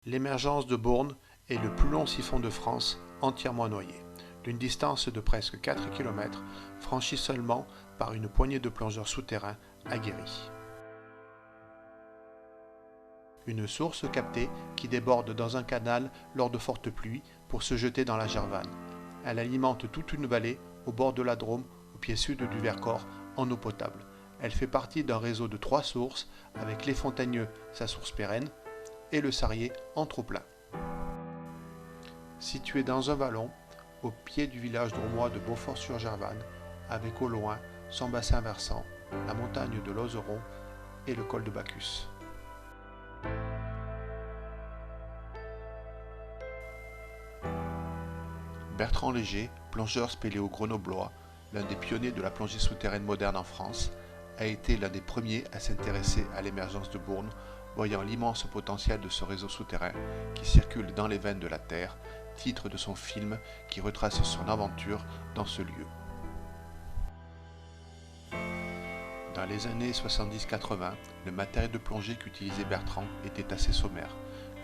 L'émergence de Bourne est le plus long siphon de France entièrement noyé, d'une distance de presque 4 km, franchie seulement par une poignée de plongeurs souterrains aguerris. Une source captée qui déborde dans un canal lors de fortes pluies pour se jeter dans la Gervanne. Elle alimente toute une vallée au bord de la Drôme, au pied sud du Vercors, en eau potable. Elle fait partie d'un réseau de 3 sources, avec les Fontagneux, sa source pérenne, et le Sarrier en trop-plein. Située dans un vallon, au pied du village drômois de Beaufort-sur-Gervanne, avec au loin son bassin versant, la montagne de l'Ozeron et le col de Bacchus. Bertrand Léger, plongeur spéléo-grenoblois, l'un des pionniers de la plongée souterraine moderne en France, a été l'un des premiers à s'intéresser à l'émergence de Bourne, voyant l'immense potentiel de ce réseau souterrain qui circule dans les veines de la Terre, titre de son film qui retrace son aventure dans ce lieu. Dans les années 70-80, le matériel de plongée qu'utilisait Bertrand était assez sommaire.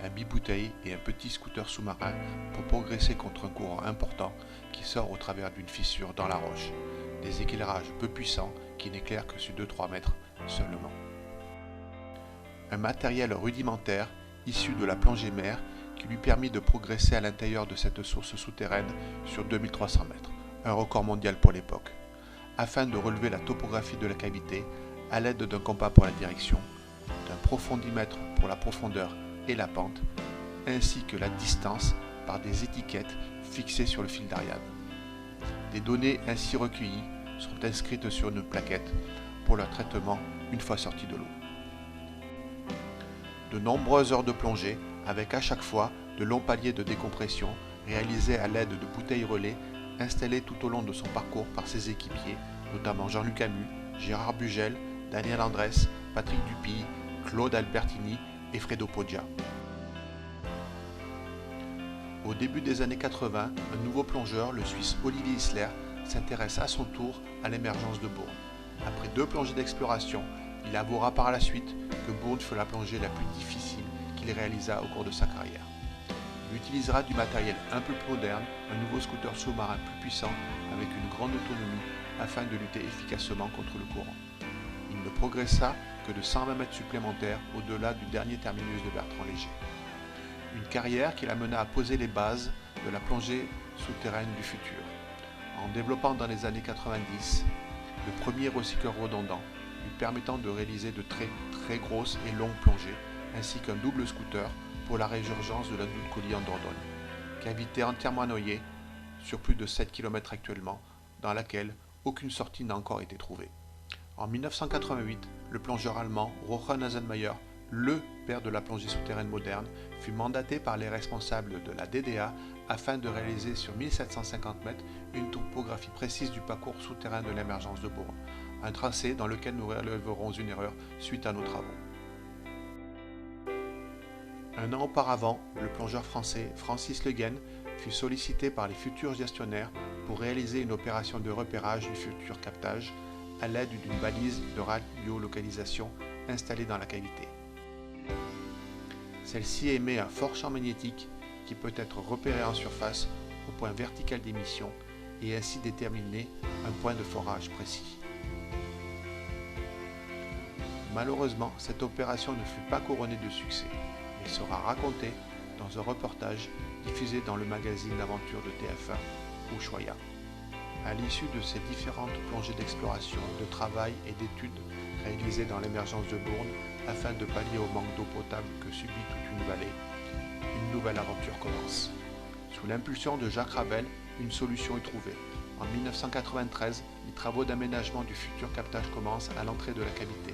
Un bibouteille et un petit scooter sous-marin pour progresser contre un courant important qui sort au travers d'une fissure dans la roche. Des éclairages peu puissants qui n'éclairent que sur 2-3 mètres seulement. Un matériel rudimentaire issu de la plongée mer qui lui permit de progresser à l'intérieur de cette source souterraine sur 2300 mètres, un record mondial pour l'époque, afin de relever la topographie de la cavité à l'aide d'un compas pour la direction, d'un profondimètre pour la profondeur et la pente, ainsi que la distance par des étiquettes fixées sur le fil d'Ariane. Des données ainsi recueillies sont inscrites sur une plaquette pour leur traitement une fois sortis de l'eau. De nombreuses heures de plongée, avec à chaque fois de longs paliers de décompression réalisés à l'aide de bouteilles relais installées tout au long de son parcours par ses équipiers, notamment Jean-Luc Camus, Gérard Bugel, Daniel Andrès, Patrick Dupuy, Claude Albertini et Fredo Poggia. Au début des années 80, un nouveau plongeur, le Suisse Olivier Isler, s'intéresse à son tour à l'émergence de Bourne. Après 2 plongées d'exploration, il avouera par la suite que Bourne fut la plongée la plus difficile qu'il réalisa au cours de sa carrière. Il utilisera du matériel un peu plus moderne, un nouveau scooter sous-marin plus puissant avec une grande autonomie afin de lutter efficacement contre le courant. Il ne progressa que de 120 mètres supplémentaires au-delà du dernier terminus de Bertrand Léger. Une carrière qui l'amena à poser les bases de la plongée souterraine du futur, en développant dans les années 90 le premier recycleur redondant, lui permettant de réaliser de très grosses et longues plongées, ainsi qu'un double scooter pour la résurgence de la Doulcoli en Dordogne, cavité entièrement noyée sur plus de 7 km actuellement, dans laquelle aucune sortie n'a encore été trouvée. En 1988, le plongeur allemand Rohan Haselmayer, le père de la plongée souterraine moderne, fut mandaté par les responsables de la DDA afin de réaliser sur 1750 mètres une topographie précise du parcours souterrain de l'émergence de Bourne, un tracé dans lequel nous relèverons une erreur suite à nos travaux. Un an auparavant, le plongeur français Francis Le Guen fut sollicité par les futurs gestionnaires pour réaliser une opération de repérage du futur captage à l'aide d'une balise de radiolocalisation installée dans la cavité. Celle-ci émet un fort champ magnétique qui peut être repéré en surface au point vertical d'émission et ainsi déterminer un point de forage précis. Malheureusement, cette opération ne fut pas couronnée de succès et sera racontée dans un reportage diffusé dans le magazine d'aventure de TF1, Ushuaïa. À l'issue de ces différentes plongées d'exploration, de travail et d'études réalisées dans l'émergence de Bourne afin de pallier au manque d'eau potable que subit toute une vallée, une nouvelle aventure commence. Sous l'impulsion de Jacques Ravel, une solution est trouvée. En 1993, les travaux d'aménagement du futur captage commencent à l'entrée de la cavité.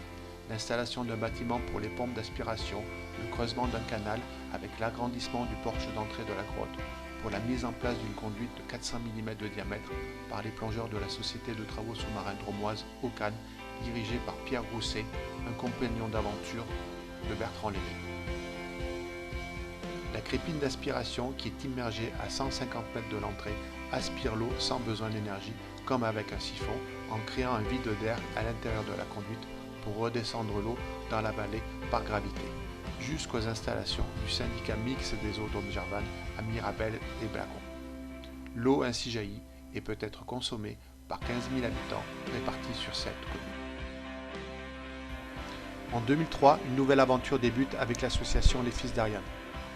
L'installation d'un bâtiment pour les pompes d'aspiration, le creusement d'un canal avec l'agrandissement du porche d'entrée de la grotte, pour la mise en place d'une conduite de 400 mm de diamètre par les plongeurs de la Société de travaux sous-marins drômoise Occan, dirigée par Pierre Grousset, un compagnon d'aventure de Bertrand Léger. La crépine d'aspiration, qui est immergée à 150 mètres de l'entrée, aspire l'eau sans besoin d'énergie, comme avec un siphon, en créant un vide d'air à l'intérieur de la conduite pour redescendre l'eau dans la vallée par gravité. jusqu'aux installations du syndicat mixte des eaux d'Aume-Gervanne à Mirabel et Blacon. L'eau ainsi jaillie et peut être consommée par 15 000 habitants répartis sur 7 communes. En 2003, une nouvelle aventure débute avec l'association Les Fils d'Ariane.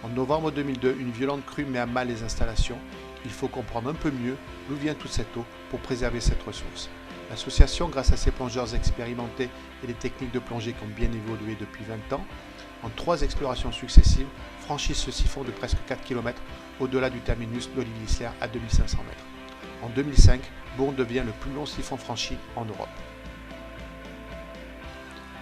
En novembre 2002, une violente crue met à mal les installations. Il faut comprendre un peu mieux d'où vient toute cette eau pour préserver cette ressource. L'association, grâce à ses plongeurs expérimentés et les techniques de plongée qui ont bien évolué depuis 20 ans, en 3 explorations successives, franchit ce siphon de presque 4 km au-delà du terminus d'Olive-Isler à 2500 mètres. En 2005, Bourn devient le plus long siphon franchi en Europe.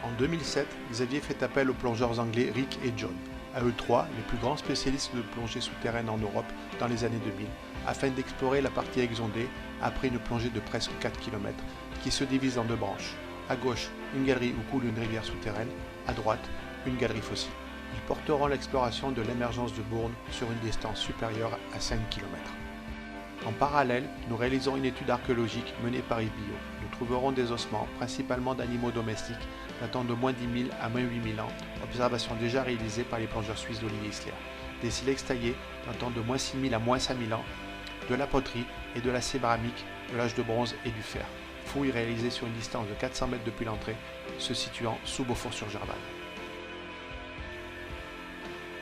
En 2007, Xavier fait appel aux plongeurs anglais Rick et John, à eux trois les plus grands spécialistes de plongée souterraine en Europe dans les années 2000, afin d'explorer la partie exondée après une plongée de presque 4 km qui se divise en 2 branches. À gauche, une galerie où coule une rivière souterraine, à droite, une galerie fossile. Ils porteront l'exploration de l'émergence de Bourn sur une distance supérieure à 5 km. En parallèle, nous réalisons une étude archéologique menée par Yves Billot. Nous trouverons des ossements, principalement d'animaux domestiques, datant de moins 10 000 à moins 8 000 ans, observation déjà réalisée par les plongeurs suisses d'Olive-Isler. Des silex taillés datant de moins 6 000 à moins 5 000 ans, de la poterie et de la céramique de l'âge de bronze et du fer. Fouilles réalisées sur une distance de 400 mètres depuis l'entrée, se situant sous Beaufort-sur-Gervanne.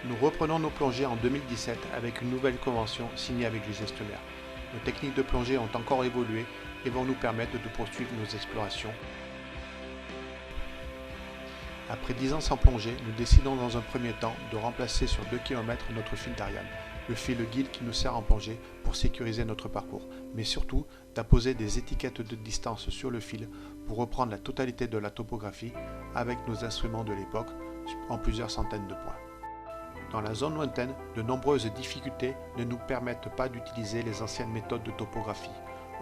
Nous reprenons nos plongées en 2017 avec une nouvelle convention signée avec les gestionnaires. Nos techniques de plongée ont encore évolué et vont nous permettre de poursuivre nos explorations. Après 10 ans sans plongée, nous décidons dans un premier temps de remplacer sur 2 km notre fil d'Ariane, le fil guide qui nous sert en plongée pour sécuriser notre parcours, mais surtout d'apposer des étiquettes de distance sur le fil pour reprendre la totalité de la topographie avec nos instruments de l'époque en plusieurs centaines de points. Dans la zone lointaine, de nombreuses difficultés ne nous permettent pas d'utiliser les anciennes méthodes de topographie.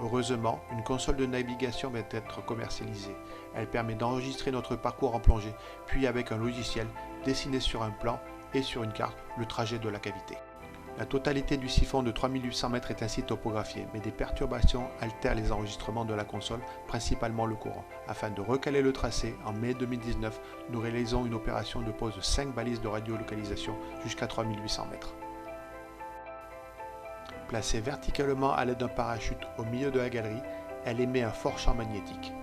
Heureusement, une console de navigation va être commercialisée. Elle permet d'enregistrer notre parcours en plongée, puis avec un logiciel, dessiner sur un plan et sur une carte le trajet de la cavité. La totalité du siphon de 3800 mètres est ainsi topographiée, mais des perturbations altèrent les enregistrements de la console, principalement le courant. Afin de recaler le tracé, en mai 2019, nous réalisons une opération de pose de 5 balises de radiolocalisation jusqu'à 3800 mètres. Placée verticalement à l'aide d'un parachute au milieu de la galerie, elle émet un fort champ magnétique.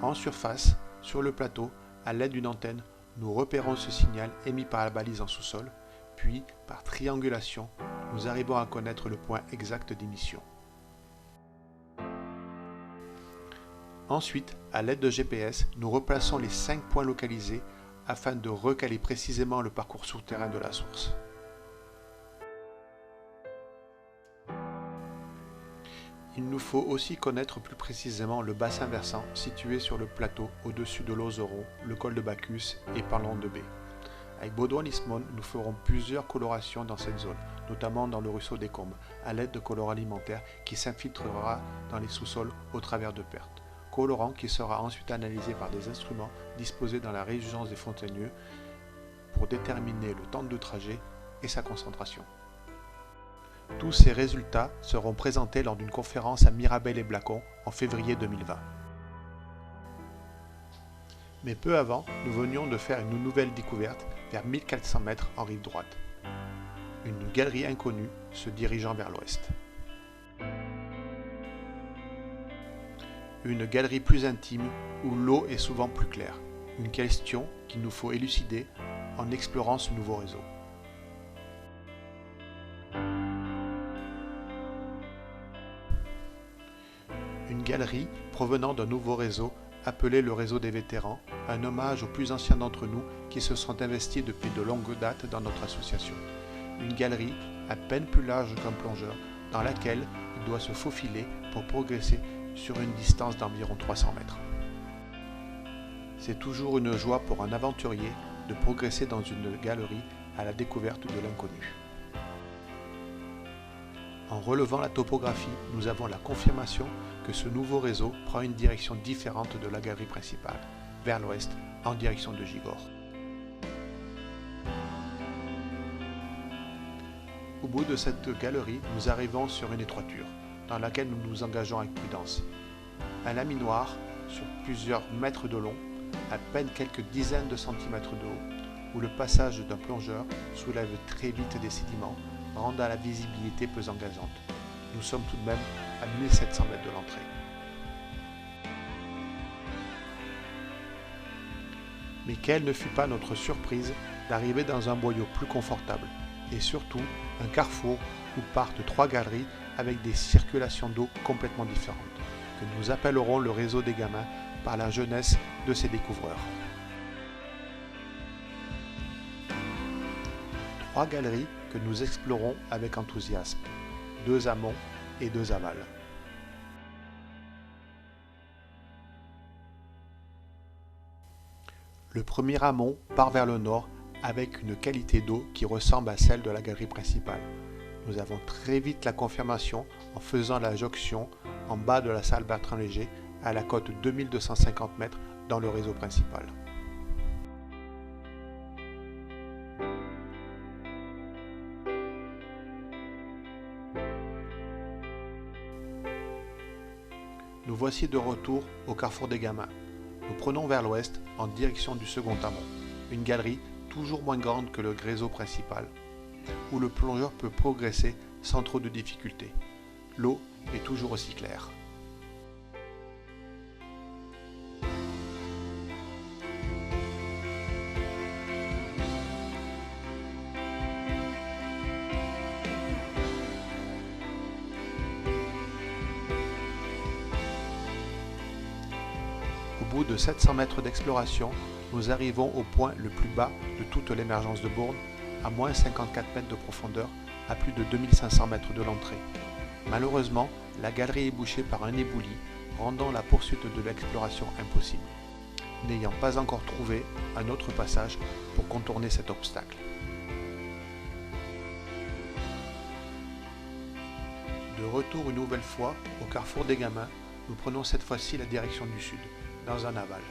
En surface, sur le plateau, à l'aide d'une antenne, nous repérons ce signal émis par la balise en sous-sol, puis, par triangulation, nous arrivons à connaître le point exact d'émission. Ensuite, à l'aide de GPS, nous replaçons les 5 points localisés afin de recaler précisément le parcours souterrain de la source. Il nous faut aussi connaître plus précisément le bassin versant situé sur le plateau au-dessus de l'Oseron, le col de Bacchus et Parlant de Baie. Avec Baudouin-Lismone, nous ferons plusieurs colorations dans cette zone, notamment dans le ruisseau des Combes, à l'aide de colorant alimentaire qui s'infiltrera dans les sous-sols au travers de pertes. Colorant qui sera ensuite analysé par des instruments disposés dans la résidence des Fontaineux pour déterminer le temps de trajet et sa concentration. Tous ces résultats seront présentés lors d'une conférence à Mirabel et Blacon en février 2020. Mais peu avant, nous venions de faire une nouvelle découverte vers 1400 mètres en rive droite. Une galerie inconnue se dirigeant vers l'ouest. Une galerie plus intime où l'eau est souvent plus claire. Une question qu'il nous faut élucider en explorant ce nouveau réseau. Une galerie provenant d'un nouveau réseau appelé le réseau des vétérans, un hommage aux plus anciens d'entre nous qui se sont investis depuis de longues dates dans notre association. Une galerie à peine plus large qu'un plongeur, dans laquelle il doit se faufiler pour progresser sur une distance d'environ 300 mètres. C'est toujours une joie pour un aventurier de progresser dans une galerie à la découverte de l'inconnu. En relevant la topographie, nous avons la confirmation que ce nouveau réseau prend une direction différente de la galerie principale, vers l'ouest, en direction de Gigord. Au bout de cette galerie, nous arrivons sur une étroiture, dans laquelle nous nous engageons avec prudence. Un laminoir, sur plusieurs mètres de long, à peine quelques dizaines de centimètres de haut, où le passage d'un plongeur soulève très vite des sédiments, rendant la visibilité peu engageante. Nous sommes tout de même à 1700 mètres de l'entrée. Mais quelle ne fut pas notre surprise d'arriver dans un boyau plus confortable, et surtout un carrefour où partent 3 galeries avec des circulations d'eau complètement différentes, que nous appellerons le réseau des gamins par la jeunesse de ses découvreurs. 3 galeries que nous explorons avec enthousiasme, 2 amont et 2 aval. Le premier amont part vers le nord avec une qualité d'eau qui ressemble à celle de la galerie principale. Nous avons très vite la confirmation en faisant la jonction en bas de la salle Bertrand Léger à la cote 2250 mètres dans le réseau principal. Nous voici de retour au carrefour des gamins. Nous prenons vers l'ouest en direction du second amont, une galerie toujours moins grande que le réseau principal, où le plongeur peut progresser sans trop de difficultés. L'eau est toujours aussi claire. Au bout de 700 mètres d'exploration, nous arrivons au point le plus bas de toute l'émergence de Bourne, à moins 54 mètres de profondeur, à plus de 2500 mètres de l'entrée. Malheureusement, la galerie est bouchée par un éboulis, rendant la poursuite de l'exploration impossible, n'ayant pas encore trouvé un autre passage pour contourner cet obstacle. De retour une nouvelle fois au carrefour des gamins, nous prenons cette fois-ci la direction du sud, dans un aval.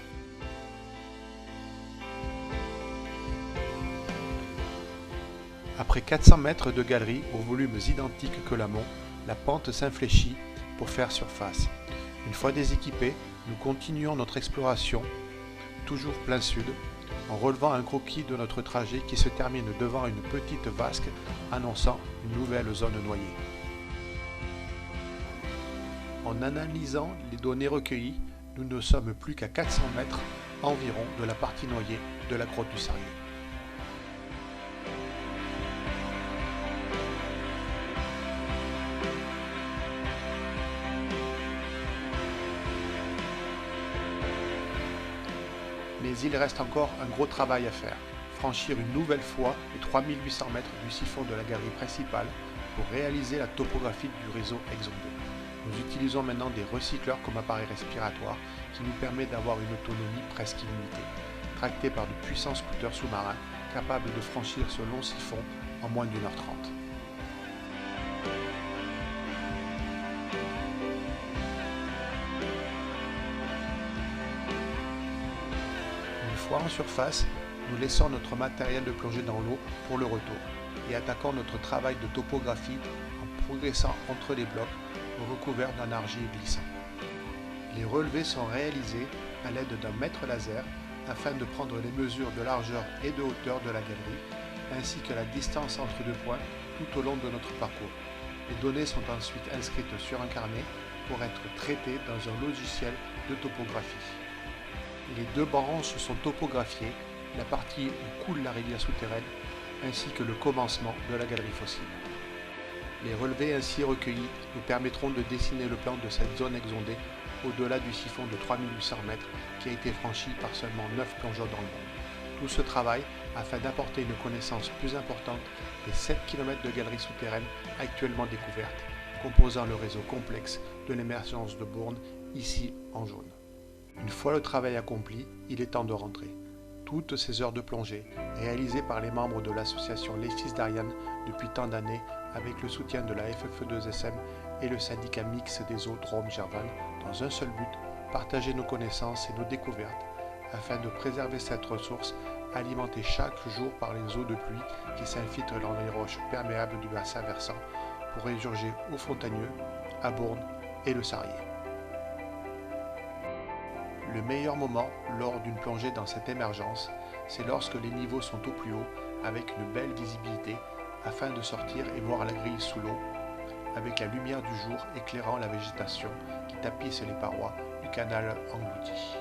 Après 400 mètres de galerie aux volumes identiques que l'amont, la pente s'infléchit pour faire surface. Une fois déséquipés, nous continuons notre exploration, toujours plein sud, en relevant un croquis de notre trajet qui se termine devant une petite vasque annonçant une nouvelle zone noyée. En analysant les données recueillies, nous ne sommes plus qu'à 400 mètres environ de la partie noyée de la grotte du Sarrier. Mais il reste encore un gros travail à faire, franchir une nouvelle fois les 3800 mètres du siphon de la galerie principale pour réaliser la topographie du réseau exondé. Nous utilisons maintenant des recycleurs comme appareil respiratoire qui nous permet d'avoir une autonomie presque illimitée, tracté par de puissants scooters sous-marins capables de franchir ce long siphon en moins d'1 heure 30. Une fois en surface, nous laissons notre matériel de plongée dans l'eau pour le retour et attaquons notre travail de topographie en progressant entre les blocs recouverts d'un argile glissant. Les relevés sont réalisés à l'aide d'un mètre laser afin de prendre les mesures de largeur et de hauteur de la galerie, ainsi que la distance entre 2 points tout au long de notre parcours. Les données sont ensuite inscrites sur un carnet pour être traitées dans un logiciel de topographie. Les 2 branches sont topographiées, la partie où coule la rivière souterraine, ainsi que le commencement de la galerie fossile. Les relevés ainsi recueillis nous permettront de dessiner le plan de cette zone exondée au-delà du siphon de 3800 mètres qui a été franchi par seulement 9 plongeurs dans le monde. Tout ce travail afin d'apporter une connaissance plus importante des 7 km de galeries souterraines actuellement découvertes, composant le réseau complexe de l'émergence de Bourne, ici en jaune. Une fois le travail accompli, il est temps de rentrer. Toutes ces heures de plongée, réalisées par les membres de l'association Les Fils d'Ariane depuis tant d'années, avec le soutien de la FFE2SM et le syndicat mixte des eaux Drôme-Gervanne, dans un seul but, partager nos connaissances et nos découvertes, afin de préserver cette ressource alimenté chaque jour par les eaux de pluie qui s'infiltrent dans les roches perméables du bassin versant pour résurger au Fontagneux, à Bourne et le Sarrier. Le meilleur moment lors d'une plongée dans cette émergence, c'est lorsque les niveaux sont au plus haut avec une belle visibilité afin de sortir et voir la grille sous l'eau avec la lumière du jour éclairant la végétation qui tapisse les parois du canal englouti.